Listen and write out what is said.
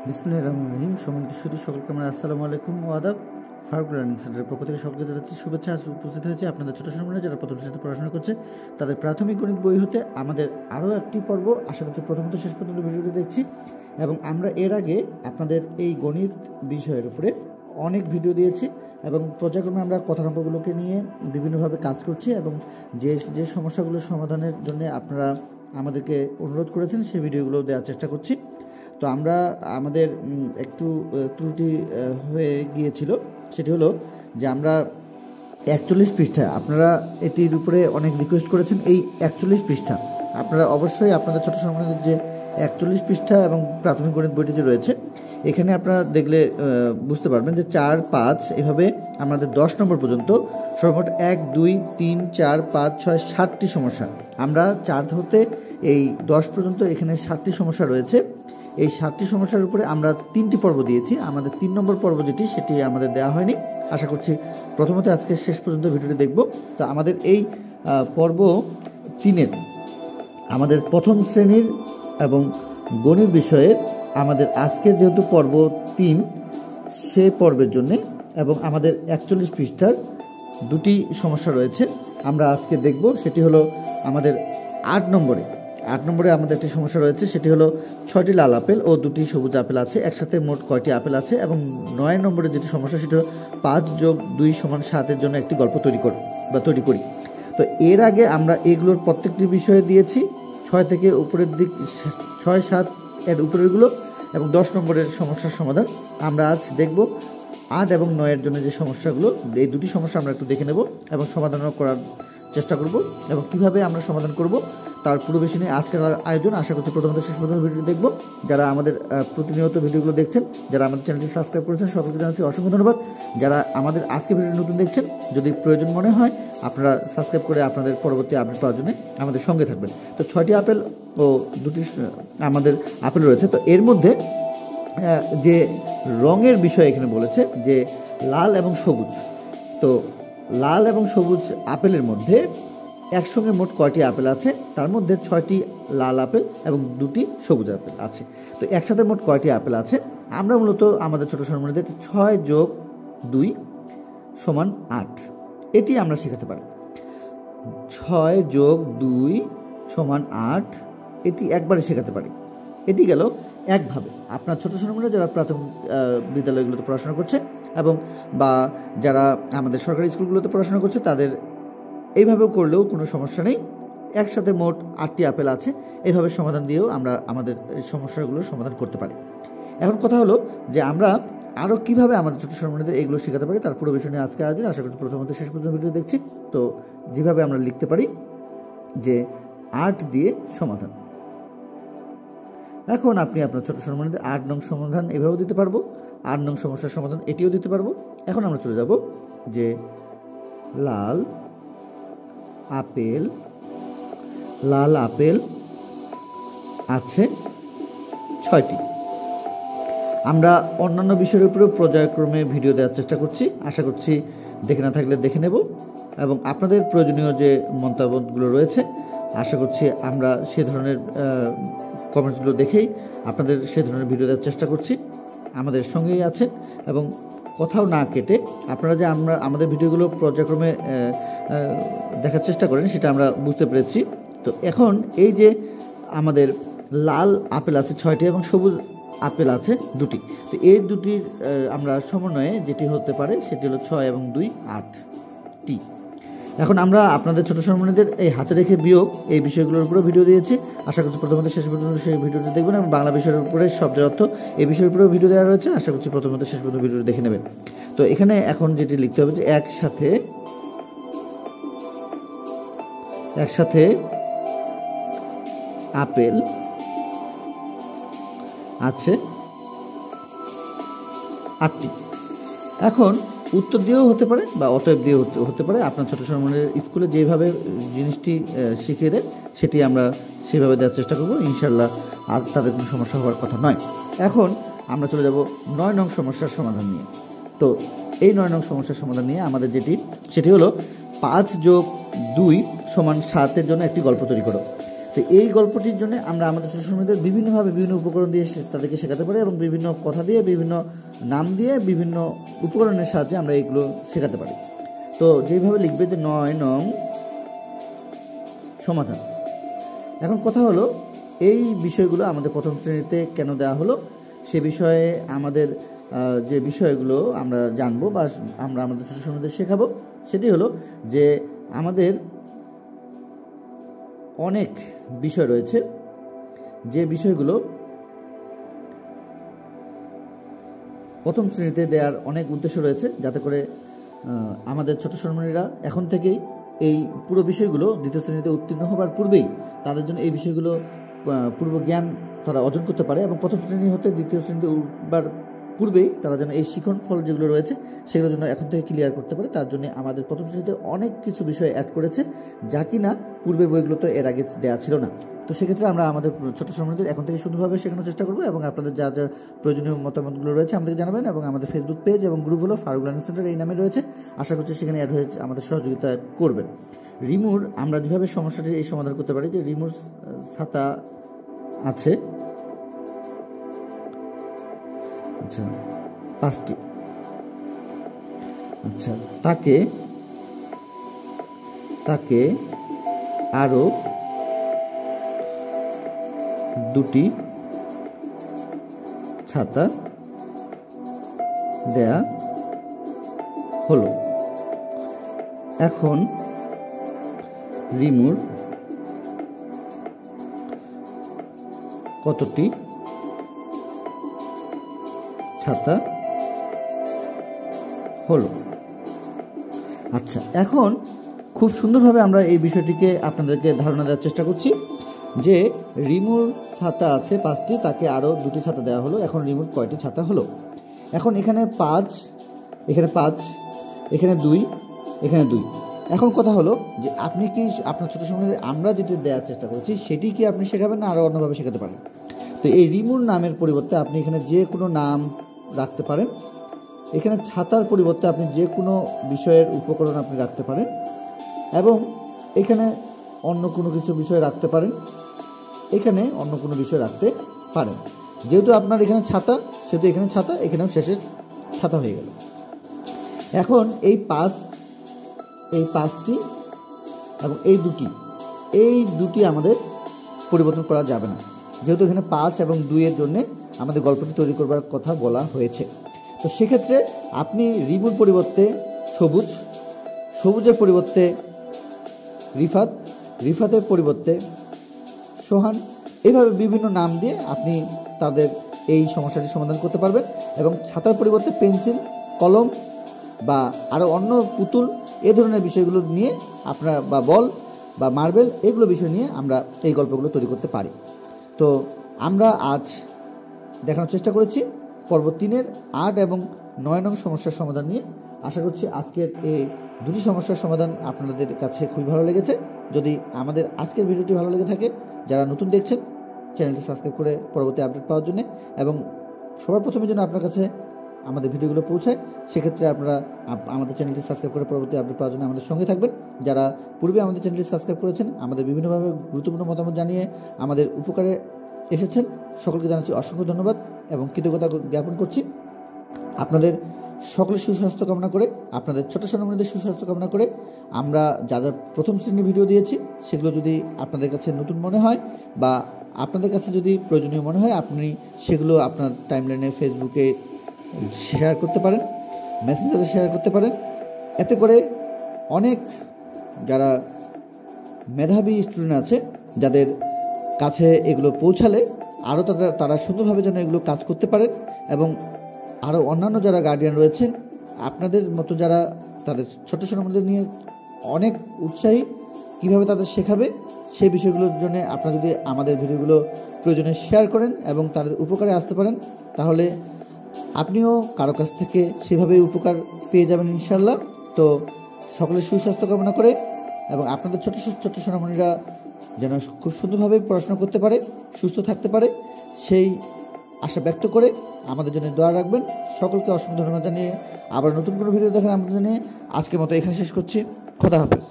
বিসমিল্লাহির রহমানির রহিম। সম্মানিত সুধী সকলকে আমার আসসালামু আলাইকুম ও আদাব। ফারুক লার্নিং সেন্টারের পক্ষ থেকে সকলকে জানাচ্ছি শুভেচ্ছা। আজ উপস্থিত হয়েছে আপনাদের ছোটো সম্মানে যারা প্রথম শ্রেণীতে পড়াশোনা করছে তাদের প্রাথমিক গণিত বই হতে আমাদের আরও একটি পর্ব, আশা করছি প্রথমত শেষ পর্যন্ত ভিডিওটি দেখছি। এবং আমরা এর আগে আপনাদের এই গণিত বিষয়ের উপরে অনেক ভিডিও দিয়েছি এবং পর্যায়ক্রমে আমরা কথার অঙ্কগুলোকে নিয়ে বিভিন্নভাবে কাজ করছি এবং যে সমস্যাগুলোর সমাধানের জন্য আপনারা আমাদেরকে অনুরোধ করেছেন সেই ভিডিওগুলো দেওয়ার চেষ্টা করছি। তো আমরা আমাদের একটু ত্রুটি হয়ে গিয়েছিল, সেটি হলো যে আমরা 41 পৃষ্ঠা, আপনারা এটির উপরে অনেক রিকোয়েস্ট করেছেন। এই 41 পৃষ্ঠা আপনারা অবশ্যই আপনাদের ছোটো সম্বন্ধে যে 41 পৃষ্ঠা এবং প্রাথমিক গণিত বইটি যে রয়েছে এখানে আপনারা দেখলে বুঝতে পারবেন যে 4, 5 এভাবে আমাদের 10 নম্বর পর্যন্ত সর্বমোট 1, 2, 3, 4, 5, 6, 7টি সমস্যা। আমরা 4 হতে এই 10 পর্যন্ত এখানে 7টি সমস্যা রয়েছে। এই 7টি সমস্যার উপরে আমরা 3টি পর্ব দিয়েছি। আমাদের 3 নম্বর পর্ব যেটি সেটি আমাদের দেওয়া হয়নি। আশা করছি প্রথমত আজকে শেষ পর্যন্ত ভিডিওটি দেখব। তো আমাদের এই পর্ব 3-এর আমাদের প্রথম শ্রেণীর এবং গণিত বিষয়ের আমাদের আজকের যেহেতু পর্ব 3 সে পর্বের জন্যে এবং আমাদের 41 পৃষ্ঠার 2টি সমস্যা রয়েছে আমরা আজকে দেখব। সেটি হলো আমাদের 8 নম্বরে আমাদের একটি সমস্যা রয়েছে, সেটি হলো 6টি লাল আপেল ও 2টি সবুজ আপেল আছে, একসাথে মোট কয়টি আপেল আছে। এবং 9 নম্বরে যেটি সমস্যা সেটি হলো 5 + 2 = 7 জন্য একটি গল্প তৈরি করি। তো এর আগে আমরা এগুলোর প্রত্যেকটি বিষয়ে দিয়েছি 6 থেকে উপরের দিক, 6, 7 এর উপরেরগুলো এবং 10 নম্বরের সমস্যার সমাধান। আমরা আজ দেখব 8 এবং 9 এর জন্য যে সমস্যাগুলো, এই 2টি সমস্যা আমরা একটু দেখে নেব এবং সমাধান করার চেষ্টা করব এবং কিভাবে আমরা সমাধান করব তার পুরো বিষয় নিয়ে আজকের আয়োজন। আশা করছি প্রথমত শেষ পর্যন্ত ভিডিওটি দেখব। যারা আমাদের প্রতিনিয়ত ভিডিওগুলো দেখছেন, যারা আমাদের চ্যানেলটি সাবস্ক্রাইব করেছেন, সকলকে জানাচ্ছি অসংখ্য ধন্যবাদ। যারা আমাদের আজকে ভিডিওটি নতুন দেখছেন, যদি প্রয়োজন মনে হয় আপনারা সাবস্ক্রাইব করে আপনাদের পরবর্তী আপডেট পাওয়ার জন্য আমাদের সঙ্গে থাকবেন। তো 6টি আপেল ও 2টি আমাদের আপেল রয়েছে। তো এর মধ্যে যে রঙের বিষয় এখানে বলেছে যে লাল এবং সবুজ। তো লাল এবং সবুজ আপেলের মধ্যে একসঙ্গে মোট কয়টি আপেল আছে? তার মধ্যে 6টি লাল আপেল এবং 2টি সবুজ আপেল আছে। তো একসাথে মোট কয়টি আপেল আছে? আমরা মূলত আমাদের ছোটো সম্বন্ধে 6 + 2 = 8 এটি আমরা শেখাতে পারি। 6 + 2 = 8 এটি একবারে শেখাতে পারি। এটি গেল একভাবে। আপনার ছোটো সম্বন্ধে যারা প্রাথমিক বিদ্যালয়গুলোতে পড়াশোনা করছে এবং বা যারা আমাদের সরকারি স্কুলগুলোতে পড়াশোনা করছে তাদের এইভাবেও করলেও কোনো সমস্যা নেই। একসাথে মোট 8টি আপেল আছে, এইভাবে সমাধান দিয়েও আমরা আমাদের সমস্যাগুলোর সমাধান করতে পারি। এখন কথা হলো যে আমরা আরও কীভাবে আমাদের ছোটো সম্বন্ধে এগুলো শেখাতে পারি তার পুরো বিষয় নিয়ে আজকে আয়োজন। আশা করছি প্রথমত শেষ পর্যন্ত ভিডিও দেখছি। তো যেভাবে আমরা লিখতে পারি যে 8 দিয়ে সমাধান। এখন আপনি আপনার ছোটো সম্বন্ধে 8 নং সমাধান এভাবেও দিতে পারবো, 8 নং সমস্যার সমাধান এটিও দিতে পারবো। এখন আমরা চলে যাব যে লাল আপেল আছে 6টি। আমরা অন্যান্য বিষয়ের উপরেও পর্যায়ক্রমে ভিডিও দেওয়ার চেষ্টা করছি। আশা করছি দেখে না থাকলে দেখে নেব এবং আপনাদের প্রয়োজনীয় যে মন্তব্যগুলো রয়েছে আশা করছি আমরা সে ধরনের কমেন্টসগুলো দেখেই আপনাদের সে ধরনের ভিডিও দেওয়ার চেষ্টা করছি। আমাদের সঙ্গেই আছেন এবং কোথাও না কেটে আপনারা যে আমাদের ভিডিওগুলো পর্যায়ক্রমে দেখার চেষ্টা করেন সেটা আমরা বুঝতে পেরেছি। তো এখন এই যে আমাদের লাল আপেল আছে 6টি এবং সবুজ আপেল আছে 2টি। তো এই 2টির আমরা সমন্বয়ে যেটি হতে পারে সেটি হলো 6 এবং 2 8টি। এখন আমরা আপনাদের ছোটো সম্বন্ধীদের এই হাতে রেখে বিয়োগ এই বিষয়গুলোর উপরে ভিডিও দিয়েছি। আশা করছি প্রথমত শেষ পর্যন্ত সেই ভিডিওটি দেখবেন এবং বাংলা বিষয়ের উপরে শব্দের অর্থ এই বিষয়ের উপরেও ভিডিও দেওয়া রয়েছে। আশা করছি প্রথমত শেষ পর্যন্ত ভিডিওটি দেখে নেবেন। তো এখানে এখন যেটি লিখতে হবে যে একসাথে আপেল আছে 8টি। এখন উত্তর দিয়েও হতে পারে বা অতএব দিয়েও হতে পারে। আপনার ছোটো সম্বন্ধের স্কুলে যেভাবে জিনিসটি শিখিয়ে দেয় সেটি আমরা সেভাবে দেওয়ার চেষ্টা করব। ইনশাল্লাহ আর তাদের কোনো সমস্যা হওয়ার কথা নয়। এখন আমরা চলে যাব 9 নং সমস্যার সমাধান নিয়ে। তো এই 9 নং সমস্যার সমাধান নিয়ে আমাদের সেটি হলো 5 + 2 = 7 এর জন্য একটি গল্প তৈরি করো। তো এই গল্পটির জন্য আমরা আমাদের ছোট শ্রমিকদের বিভিন্নভাবে বিভিন্ন উপকরণ দিয়ে তাদেরকে শেখাতে পারি এবং বিভিন্ন কথা দিয়ে, বিভিন্ন নাম দিয়ে, বিভিন্ন উপকরণের সাহায্যে আমরা এইগুলো শেখাতে পারি। তো যেভাবে লিখবে যে 9 নং সমাধান। এখন কথা হলো এই বিষয়গুলো আমাদের প্রথম শ্রেণীতে কেন দেওয়া হলো, সে বিষয়ে আমাদের যে বিষয়গুলো আমরা জানবো বা আমরা আমাদের ছোট শ্রমিকদের শেখাবো, সেটি হলো যে আমাদের অনেক বিষয় রয়েছে, যে বিষয়গুলো প্রথম শ্রেণীতে দেওয়ার অনেক উদ্দেশ্য রয়েছে, যাতে করে আমাদের ছোট শ্রমিকরা এখন থেকেই এই পুরো বিষয়গুলো দ্বিতীয় শ্রেণীতে উত্তীর্ণ হবার পূর্বেই তাদের জন্য এই বিষয়গুলো পূর্ব জ্ঞান তারা অর্জন করতে পারে এবং প্রথম শ্রেণী হতে দ্বিতীয় শ্রেণীতে উঠবার পূর্বেই তারা যেন এই শিখন ফল যেগুলো রয়েছে সেগুলোর জন্য এখন থেকে ক্লিয়ার করতে পারে। তার জন্য আমাদের প্রথম শ্রেণীতে অনেক কিছু বিষয় অ্যাড করেছে, যা কিনা পূর্বের বইগুলো তো এর আগে দেওয়া ছিল না। তো সেক্ষেত্রে আমরা আমাদের ছোট শ্রমিকদের এখন থেকে সুন্দরভাবে শেখানোর চেষ্টা করবো এবং আপনাদের যা যা প্রয়োজনীয় মতামতগুলো রয়েছে আমাদেরকে জানাবেন। এবং আমাদের ফেসবুক পেজ এবং গ্রুপ হলো ফারুক লার্নিং সেন্টার, এই নামে রয়েছে। আশা করছি সেখানে অ্যাড হয়ে আমাদের সহযোগিতা করবেন। রিমুর আমরা যেভাবে সমস্যাটি এই সমাধান করতে পারি, যে রিমুর ছাতা আছে আচ্ছা 5টি, আচ্ছা তাকে আরো 2টি ছাতা দেয়া হলো। এখন রিমুর কতটি ছাতা হলো? আচ্ছা, এখন খুব সুন্দরভাবে আমরা এই বিষয়টিকে আপনাদেরকে ধারণা দেওয়ার চেষ্টা করছি যে রিমুর ছাতা আছে 5টি, তাকে আরও 2টি ছাতা দেওয়া হলো। এখন রিমুর কয়টি ছাতা হলো? এখন এখানে 5, এখানে 5, এখানে 2, এখানে 2। এখন কথা হলো যে আপনি কি আপনার ছোটো সময় আমরা যেটি দেওয়ার চেষ্টা করছি সেটি কি আপনি শেখাবেন না আরও অন্যভাবে শেখাতে পারেন? তো এই রিমুর নামের পরিবর্তে আপনি এখানে যে কোনো নাম রাখতে পারেন। এখানে ছাতার পরিবর্তে আপনি যে কোনো বিষয়ের উপকরণ আপনি রাখতে পারেন এবং এখানে অন্য কোনো কিছু বিষয় রাখতে পারেন, এখানে অন্য কোনো বিষয় রাখতে পারেন। যেহেতু আপনার এখানে ছাতা, সেহেতু এখানে ছাতা, এখানেও শেষে ছাতা হয়ে গেল। এখন এই 5টি এবং এই দুটি আমাদের পরিবর্তন করা যাবে না, যেহেতু এখানে 5 এবং 2 এর জন্যে আমাদের গল্পটি তৈরি করবার কথা বলা হয়েছে। তো সেক্ষেত্রে আপনি রিমুর পরিবর্তে সবুজের পরিবর্তে রিফাতের পরিবর্তে সোহান, এভাবে বিভিন্ন নাম দিয়ে আপনি তাদের এই সমস্যাটি সমাধান করতে পারবেন। এবং ছাতার পরিবর্তে পেন্সিল, কলম বা আরও অন্য পুতুল, এ ধরনের বিষয়গুলো নিয়ে আপনারা বা বল বা মার্বেল, এগুলো বিষয় নিয়ে আমরা এই গল্পগুলো তৈরি করতে পারি। তো আমরা আজ দেখানোর চেষ্টা করেছি পর্ব 3-এর 8 এবং 9 নং সমস্যার সমাধান নিয়ে। আশা করছি আজকের এই দুটি সমস্যার সমাধান আপনাদের কাছে খুবই ভালো লেগেছে। যদি আমাদের আজকের ভিডিওটি ভালো লেগে থাকে, যারা নতুন দেখছেন চ্যানেলটি সাবস্ক্রাইব করে পরবর্তী আপডেট পাওয়ার জন্য এবং সবার প্রথমে যেন আপনার কাছে আমাদের ভিডিওগুলো পৌঁছায়, সেক্ষেত্রে আপনারা আমাদের চ্যানেলটি সাবস্ক্রাইব করে পরবর্তী আপডেট পাওয়ার জন্য আমাদের সঙ্গে থাকবেন। যারা পূর্বে আমাদের চ্যানেলটি সাবস্ক্রাইব করেছেন, আমাদের বিভিন্নভাবে গুরুত্বপূর্ণ মতামত জানিয়ে আমাদের উপকারে এসেছেন, সকলকে জানাচ্ছি অসংখ্য ধন্যবাদ এবং কৃতজ্ঞতা জ্ঞাপন করছি। আপনাদের সকলের সুস্বাস্থ্য কামনা করে, আপনাদের ছোট সোনামণিদের সুস্বাস্থ্য কামনা করে আমরা যা যা প্রথম শ্রেণীর ভিডিও দিয়েছি সেগুলো যদি আপনাদের কাছে নতুন মনে হয় বা আপনাদের কাছে যদি প্রয়োজনীয় মনে হয়, আপনি সেগুলো আপনার টাইমলাইনে ফেসবুকে শেয়ার করতে পারেন, মেসেঞ্জারে শেয়ার করতে পারেন। এতে করে অনেক যারা মেধাবী স্টুডেন্ট আছে, যাদের কাছে এগুলো পৌঁছালে আরও তারা সুন্দরভাবে যেন এগুলো কাজ করতে পারেন এবং আরও অন্যান্য যারা গার্ডিয়ান রয়েছেন আপনাদের মতো, যারা তাদের ছোট সোনামণিদের নিয়ে অনেক উৎসাহী, কীভাবে তাদের শেখাবে সেই বিষয়গুলোর জন্য আপনারা যদি আমাদের ভিডিওগুলো প্রয়োজনে শেয়ার করেন এবং তাদের উপকারে আসতে পারেন, তাহলে আপনিও কারো কাছ থেকে সেভাবেই উপকার পেয়ে যাবেন ইনশাল্লাহ। তো সকলের সুস্বাস্থ্য কামনা করে এবং আপনাদের ছোট ছোট সোনামণিরা যেন খুব সুন্দরভাবে পড়াশোনা করতে পারে, সুস্থ থাকতে পারে, সেই আশা ব্যক্ত করে আমাদের জন্য দোয়া রাখবেন। সকলকে অসংখ্য ধন্যবাদ জানিয়ে আবার নতুন কোনো ভিডিও দেখার আমন্ত্রণ জানিয়ে আজকের মতো এখানে শেষ করছি। খোদা হাফেজ।